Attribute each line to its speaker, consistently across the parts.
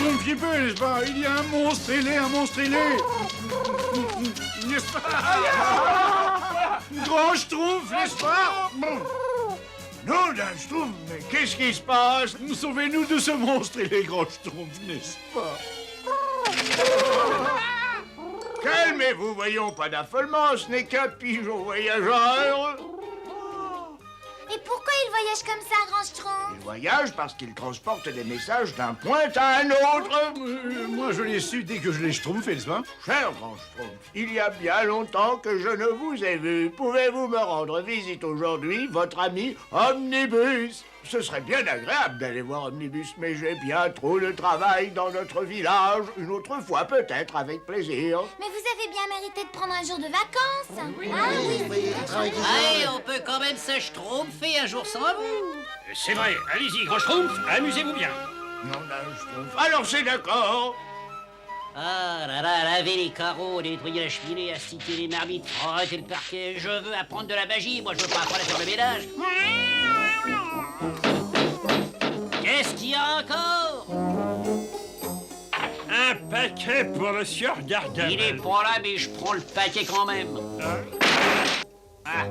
Speaker 1: Confiez peu, n'est-ce pas? Il y a un monstre ailé, N'est-ce pas? Grand Schtroumpf, n'est-ce pas? Non, d'un Schtroumpf, mais qu'est-ce qui se passe? Sauvez-nous de ce monstre ailé, Grand Schtroumpf, n'est-ce pas? Calmez-vous, voyons, pas d'affolement, ce n'est qu'un pigeon voyageur.
Speaker 2: Et pourquoi il voyage comme ça, Grand Schtroumpf?
Speaker 3: Il voyage parce qu'il transporte des messages d'un point à un autre.
Speaker 1: Moi, je l'ai su dès que je l'ai schtroumpfé, n'est-ce pas?
Speaker 3: Cher Grand Schtroumpf, il y a bien longtemps que je ne vous ai vu. Pouvez-vous me rendre visite aujourd'hui, votre ami Omnibus? Ce serait bien agréable d'aller voir Omnibus, mais j'ai bien trop de travail dans notre village. Une autre fois, peut-être, avec plaisir.
Speaker 2: Mais vous avez bien mérité de prendre un jour de vacances. Oui. Ah oui.
Speaker 4: Allez, on peut quand même se schtroumpfer un jour sans vous.
Speaker 5: C'est vrai, allez-y, Grand Schtroumpf, amusez-vous bien.
Speaker 3: Non, d'un Schtroumpf. Alors c'est d'accord.
Speaker 4: Ah là là, laver les carreaux, nettoyer la cheminée, astiquer les marmites, frotter le parquet. Je veux apprendre de la magie, moi je veux pas apprendre à faire le ménage. Qu'est-ce qu'il y a encore?
Speaker 5: Un paquet pour le sieur Gargamel.
Speaker 4: Il est pas là, mais je prends le paquet quand même. Ah.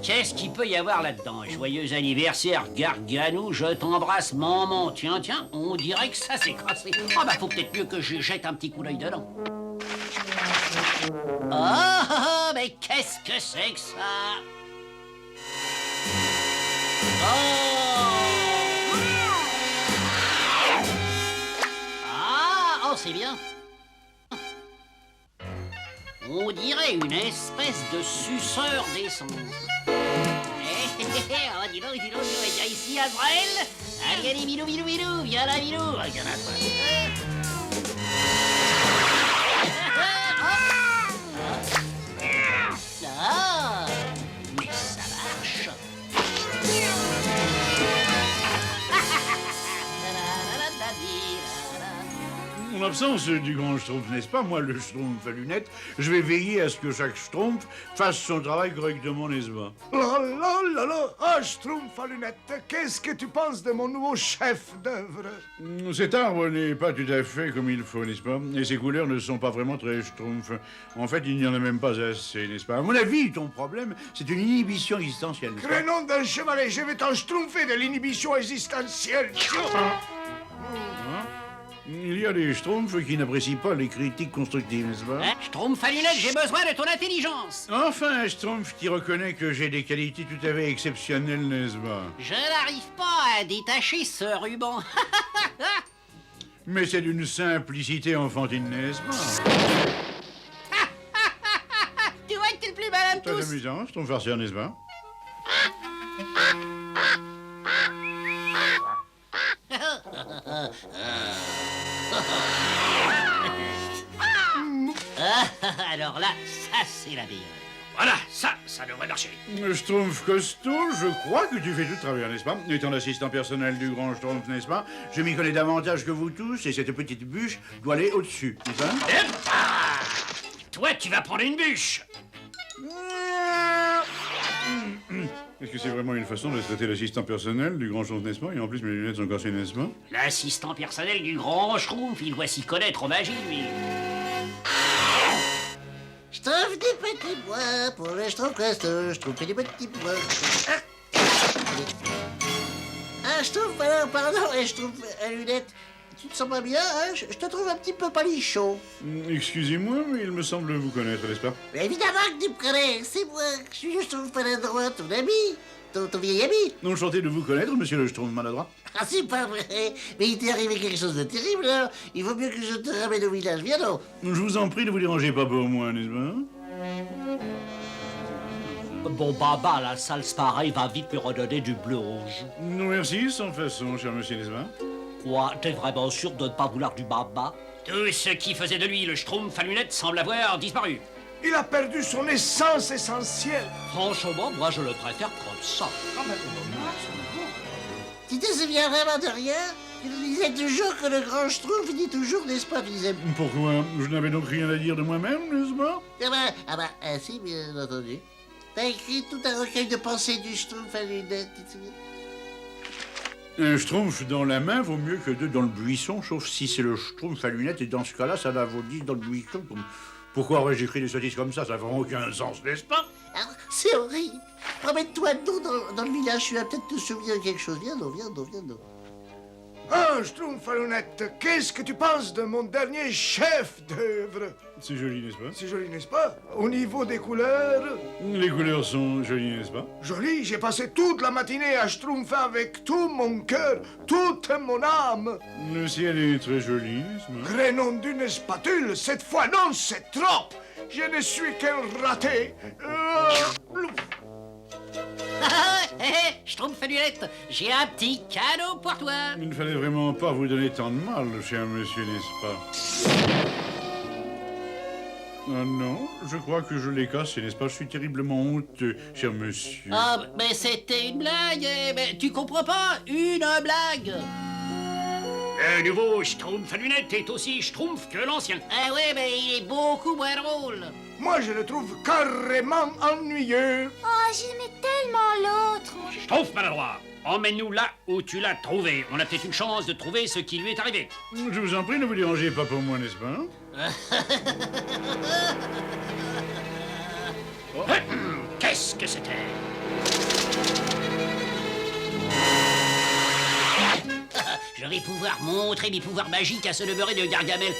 Speaker 4: Qu'est-ce qu'il peut y avoir là-dedans? Joyeux anniversaire, Garganou, je t'embrasse, maman. Tiens, on dirait que ça s'est cassé. Oh, bah, faut peut-être mieux que je jette un petit coup d'œil dedans. Oh, mais qu'est-ce que c'est que ça? Oh, c'est bien. On dirait une espèce de suceur d'essence. Oh, dis donc, viens ici, Azraël. Allez, Milou, viens là, Milou. Viens là, toi. Ah, mais ça marche.
Speaker 1: En l'absence du grand Schtroumpf, n'est-ce pas? Moi, le Schtroumpf à lunettes, je vais veiller à ce que chaque Schtroumpf fasse son travail correctement, n'est-ce pas?
Speaker 3: Ah, Schtroumpf à lunettes, qu'est-ce que tu penses de mon nouveau chef d'œuvre?
Speaker 1: Cet arbre n'est pas tout à fait comme il faut, n'est-ce pas? Et ses couleurs ne sont pas vraiment très Schtroumpf. En fait, il n'y en a même pas assez, n'est-ce pas? À mon avis, ton problème, c'est une inhibition existentielle, n'est-ce pas?
Speaker 3: Crénom d'un chevalet, je vais t'en schtroumpfer de l'inhibition existentielle.
Speaker 1: Il y a des Schtroumpfs qui n'apprécient pas les critiques constructives, n'est-ce pas?
Speaker 4: Schtroumpf à lunettes, j'ai besoin de ton intelligence.
Speaker 1: Enfin, un Schtroumpf qui reconnaît que j'ai des qualités tout à fait exceptionnelles, n'est-ce pas?
Speaker 4: Je n'arrive pas à détacher ce ruban.
Speaker 1: Mais c'est d'une simplicité enfantine, n'est-ce pas?
Speaker 4: Tu vois que t'es le plus malin de
Speaker 1: C'est
Speaker 4: tous.
Speaker 1: amusant, Schtroumpf farceur, n'est-ce pas?
Speaker 4: Alors là, ça c'est la meilleure.
Speaker 5: Voilà, ça devrait marcher.
Speaker 1: Schtroumpf costaud, je crois que tu fais tout travers, n'est-ce pas? Étant l'assistant personnel du grand Schtroumpf, n'est-ce pas? Je m'y connais davantage que vous tous, et cette petite bûche doit aller au-dessus, n'est-ce pas?
Speaker 5: Toi, tu vas prendre une bûche.
Speaker 1: Est-ce que c'est vraiment une façon de traiter l'assistant personnel du grand Schtroumpf, n'est-ce pas? Et en plus, mes lunettes sont cassées, n'est-ce pas?
Speaker 4: L'assistant personnel du grand Schtroumpf, il doit s'y connaître en magie, lui.
Speaker 6: Je trouve des petits bois pour le Schtroumpf costaud, je trouve des petits bois. Ah, Schtroumpf, alors, pardon, et Schtroumpf à lunettes. Tu te sens pas bien, hein? Je te trouve un petit peu palichon.
Speaker 1: Excusez-moi, mais il me semble vous connaître, n'est-ce pas?
Speaker 6: Mais évidemment que tu me connais, c'est moi. Je suis le Schtroumpf maladroit, ton ami. Ton vieil ami.
Speaker 1: Enchanté de vous connaître, monsieur le Schtroumpf maladroit.
Speaker 6: Ah, c'est pas vrai. Mais il t'est arrivé quelque chose de terrible, alors. Il vaut mieux que je te ramène au village. Viens donc.
Speaker 1: Je vous en prie, ne vous dérangez pas pour moi, n'est-ce pas?
Speaker 4: Bon, Baba, la salse pareille va vite lui redonner du bleu rouge.
Speaker 1: Non, merci, sans façon, cher monsieur, n'est-ce pas?
Speaker 4: Quoi? T'es vraiment sûr de ne pas vouloir du Baba?
Speaker 5: Tout ce qui faisait de lui le Schtroumpf à lunettes semble avoir disparu.
Speaker 3: Il a perdu son essence essentielle.
Speaker 4: Franchement, moi je le préfère comme ça.
Speaker 6: Tu te souviens vraiment de rien? Tu nous disais toujours que le grand Schtroumpf dit toujours, n'est-ce pas? Tu disais...
Speaker 1: Pourquoi? Je n'avais donc rien à dire de moi-même, n'est-ce pas?
Speaker 6: Si, bien entendu. T'as écrit tout un recueil de pensées du Schtroumpf à lunettes, tu te souviens?
Speaker 1: Un schtroumpf dans la main vaut mieux que deux dans le buisson, sauf si c'est le schtroumpf à lunettes, et dans ce cas-là, ça vaut 10 dans le buisson. Pourquoi aurais-je écrit des sottises comme ça? Ça n'a vraiment aucun sens, n'est-ce pas?
Speaker 6: Ah, c'est horrible. Promène-toi donc dans le village, tu vas peut-être te souvenir de quelque chose. Viens donc, viens donc, viens donc.
Speaker 3: Ah, Schtroumpf à lunettes, qu'est-ce que tu penses de mon dernier chef d'œuvre?
Speaker 1: C'est joli, n'est-ce pas?
Speaker 3: C'est joli, n'est-ce pas? Au niveau des couleurs...
Speaker 1: Les couleurs sont jolies, n'est-ce pas?
Speaker 3: Joli, j'ai passé toute la matinée à schtroumpfer avec tout mon cœur, toute mon âme.
Speaker 1: Le ciel est très joli, n'est-ce pas?
Speaker 3: Crénom d'une spatule, cette fois non, c'est trop. Je ne suis qu'un raté.
Speaker 4: Schtroumpf à lunettes, j'ai un petit cadeau pour toi.
Speaker 1: Il ne fallait vraiment pas vous donner tant de mal, cher monsieur, n'est-ce pas? Ah non, je crois que je l'ai cassé, n'est-ce pas? Je suis terriblement honteux, cher monsieur.
Speaker 4: Ah, mais c'était une blague, mais tu comprends pas? Une blague.
Speaker 5: Le nouveau Schtroumpf à lunettes est aussi Schtroumpf que l'ancien.
Speaker 4: Ah ouais, mais il est beaucoup moins drôle.
Speaker 3: Moi, je le trouve carrément ennuyeux.
Speaker 2: Oh, j'aimais tellement l'autre.
Speaker 5: Schtroumpf maladroit, emmène-nous là où tu l'as trouvé. On a peut-être une chance de trouver ce qui lui est arrivé.
Speaker 1: Je vous en prie, ne vous dérangez pas pour moi, n'est-ce pas?
Speaker 5: Qu'est-ce que c'était?
Speaker 4: Je vais pouvoir montrer mes pouvoirs magiques à ce demeuré de Gargamel.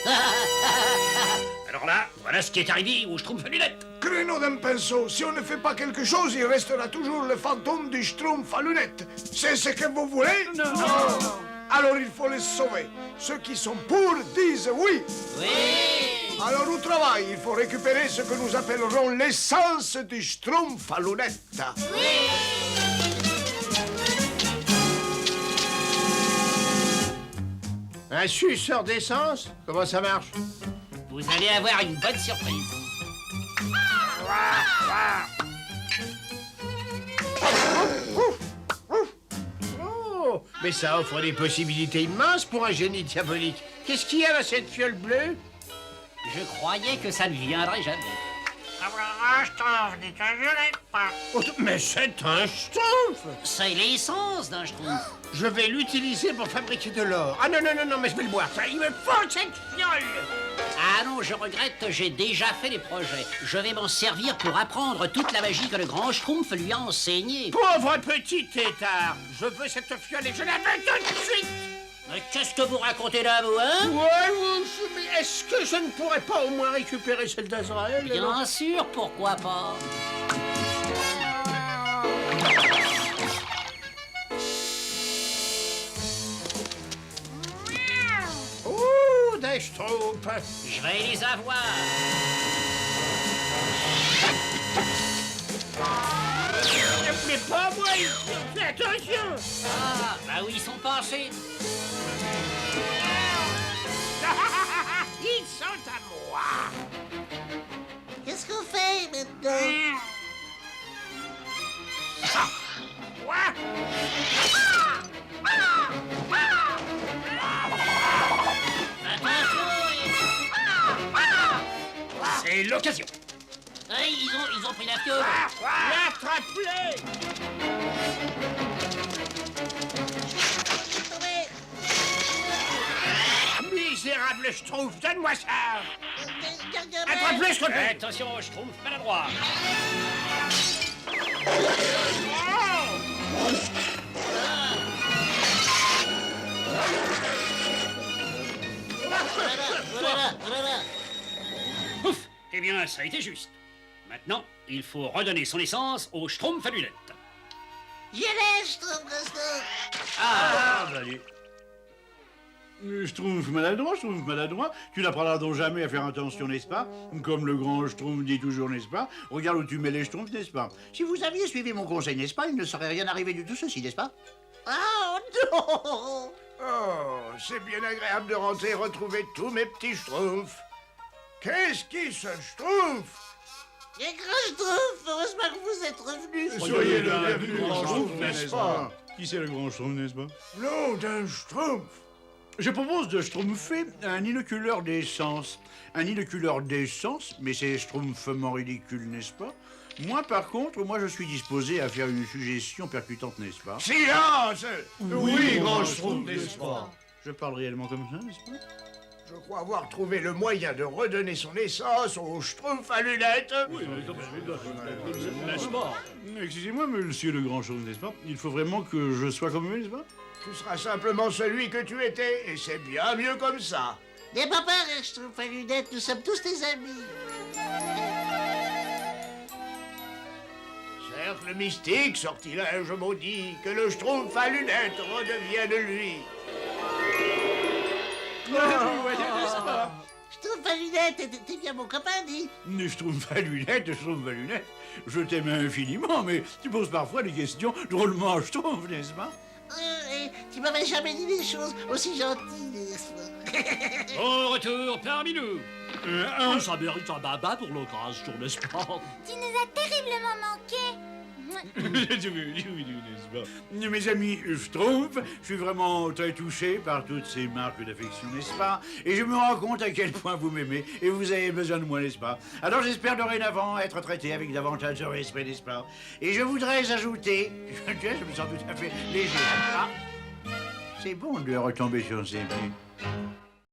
Speaker 5: Alors là, voilà ce qui est arrivé au Schtroumpf à lunettes.
Speaker 3: Créneau d'un pinceau, si on ne fait pas quelque chose, il restera toujours le fantôme du schtroumpf à lunettes. C'est ce que vous voulez? Non. Alors il faut les sauver. Ceux qui sont pour disent oui.
Speaker 4: Oui.
Speaker 3: Alors au travail, il faut récupérer ce que nous appellerons l'essence du schtroumpf à lunettes.
Speaker 7: Un suceur d'essence? Comment ça marche?
Speaker 4: Vous allez avoir une bonne surprise.
Speaker 7: Oh, mais ça offre des possibilités immenses pour un génie diabolique. Qu'est-ce qu'il y a dans cette fiole bleue?
Speaker 4: Je croyais que ça ne viendrait jamais.
Speaker 7: Oh, mais c'est un schtroumpf!
Speaker 4: C'est l'essence d'un Schtroumpf.
Speaker 7: Je vais l'utiliser pour fabriquer de l'or. Ah non, non, non, non, mais je vais le boire. Ça, il me faut cette fiole!
Speaker 4: Ah non, je regrette, j'ai déjà fait les projets. Je vais m'en servir pour apprendre toute la magie que le grand Schtroumpf lui a enseignée.
Speaker 7: Pauvre petit tétard! Je veux cette fiole et je la veux tout de suite!
Speaker 4: Mais qu'est-ce que vous racontez là, vous, hein?
Speaker 7: Ouais, mais est-ce que je ne pourrais pas au moins récupérer celle d'Azraël?
Speaker 4: Bien sûr, pourquoi pas?
Speaker 7: Oh, des schtroumpfs!
Speaker 4: Je vais les avoir.
Speaker 7: Mais pas moi! Fais attention!
Speaker 4: Ah, bah oui, ils sont penchés.
Speaker 7: Ils sont à moi!
Speaker 6: Qu'est-ce qu'on fait maintenant?
Speaker 7: Quoi?
Speaker 5: C'est l'occasion.
Speaker 4: Hey, ils ont pris la fiole.
Speaker 7: L'attrape-les! Misérable schtroumpf, donne-moi ça! Attrape-le, je te plaît!
Speaker 5: Attention, Schtroumpf maladroit.
Speaker 6: Voilà.
Speaker 5: Ouf. Eh bien, ça a été juste. Maintenant, il faut redonner son essence au Schtroumpf à lunettes.
Speaker 6: Je l'ai, Schtroumpf.
Speaker 1: Schtroumpf maladroit, tu n'apprendras donc jamais à faire attention, n'est-ce pas? Comme le grand Schtroumpf dit toujours, n'est-ce pas? Regarde où tu mets les Schtroumpfs, n'est-ce pas? Si vous aviez suivi mon conseil, n'est-ce pas? Il ne serait rien arrivé du tout ceci, n'est-ce pas?
Speaker 6: Oh non!
Speaker 3: Oh, c'est bien agréable de rentrer et retrouver tous mes petits schtroumpfs. Qu'est-ce qui se schtroumpf?
Speaker 6: Les grands Schtroumpfs, heureusement que vous êtes revenus.
Speaker 1: Soyez le bienvenu, grand Schtroumpf, n'est-ce pas? Qui c'est le grand Schtroumpf, n'est-ce pas?
Speaker 3: Non, d'un schtroumpf.
Speaker 1: Je propose de schtroumpfer un inoculeur d'essence. Un inoculeur d'essence, mais c'est schtroumpfement ridicule, n'est-ce pas? Moi, par contre, moi, je suis disposé à faire une suggestion percutante, n'est-ce pas?
Speaker 3: Silence! Oui, grand Schtroumpf, n'est-ce pas?
Speaker 1: Je parle réellement comme ça, n'est-ce pas?
Speaker 3: Je crois avoir trouvé le moyen de redonner son essence au Schtroumpf à lunettes.
Speaker 5: N'est-ce pas?
Speaker 1: Excusez-moi, monsieur le grand Schtroumpf, n'est-ce pas? Il faut vraiment que je sois comme eux, n'est-ce pas?
Speaker 3: Tu seras simplement celui que tu étais, et c'est bien mieux comme ça.
Speaker 6: N'aie pas peur, Schtroumpf à lunettes, nous sommes tous tes amis.
Speaker 3: Cercle mystique, sortilège maudit, que le Schtroumpf à lunettes redevienne lui.
Speaker 6: Schtroumpf à lunettes, t'es bien mon copain, dis.
Speaker 1: Mais je trouve à lunettes, je t'aime infiniment, mais tu poses parfois des questions drôlement schtroumpf, n'est-ce pas?
Speaker 6: Et tu m'avais jamais dit des choses aussi gentilles, n'est-ce pas?
Speaker 5: Au retour parmi nous.
Speaker 8: Ça mérite un baba pour l'occasion, n'est-ce pas?
Speaker 2: Tu nous as terriblement manqué.
Speaker 1: N'est-ce pas? Mes amis Schtroumpf, je suis vraiment très touché par toutes ces marques d'affection, n'est-ce pas? Et je me rends compte à quel point vous m'aimez et vous avez besoin de moi, n'est-ce pas? Alors j'espère dorénavant être traité avec davantage de respect, n'est-ce pas? Et je voudrais ajouter, je me sens tout à fait léger. Ah, c'est bon de retomber sur ses pieds.